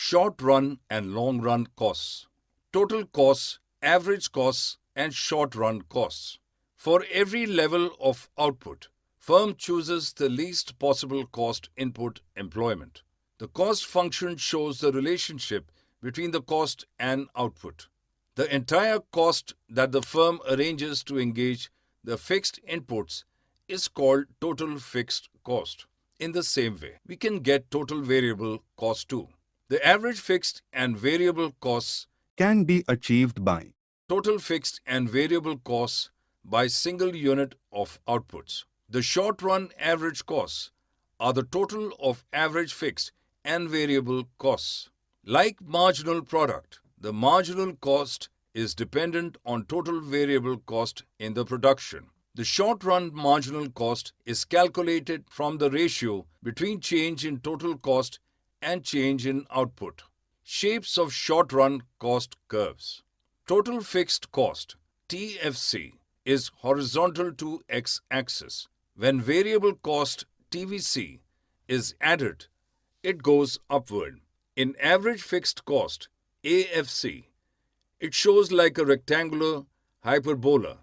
short run and long run costs, total costs, average costs, and short run costs. For every level of output, firm chooses the least possible cost input employment. The cost function shows the relationship between the cost and output. The entire cost that the firm arranges to engage the fixed inputs is called total fixed cost. In the same way, we can get total variable cost too. The average fixed and variable costs can be achieved by total fixed and variable costs by single unit of outputs. The short-run average costs are the total of average fixed and variable costs. Like marginal product, the marginal cost is dependent on total variable cost in the production. The short-run marginal cost is calculated from the ratio between change in total cost and change in output. Shapes of short-run cost curves. Total fixed cost, TFC, is horizontal to x-axis. When variable cost, TVC, is added, it goes upward. In average fixed cost, AFC, it shows like a rectangular hyperbola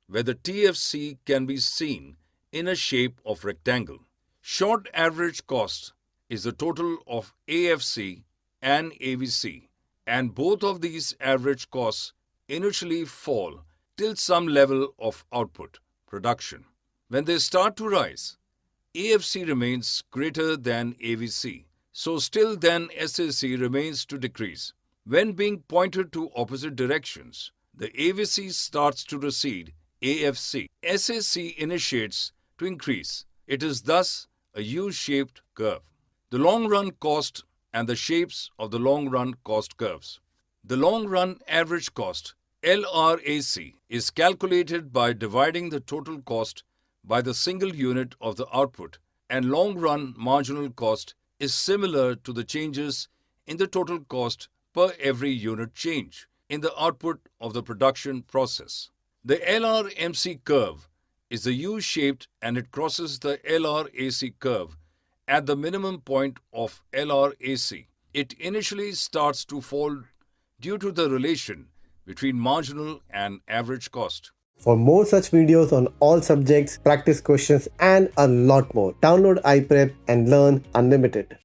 where the TFC can be seen in a shape of rectangle. Short average cost is the total of AFC and AVC, and both of these average costs initially fall till some level of output, production. When they start to rise, AFC remains greater than AVC, so still then SAC remains to decrease. When being pointed to opposite directions, the AVC starts to recede, AFC. SAC initiates to increase. It is thus a U-shaped curve. The long-run cost and the shapes of the long-run cost curves. The long-run average cost, LRAC, is calculated by dividing the total cost by the single unit of the output, and long-run marginal cost is similar to the changes in the total cost per every unit change in the output of the production process. The LRMC curve is a U-shaped and it crosses the LRAC curve at the minimum point of LRAC. It initially starts to fall due to the relation between marginal and average cost. For more such videos on all subjects, practice questions, and a lot more, download iPrep and learn unlimited.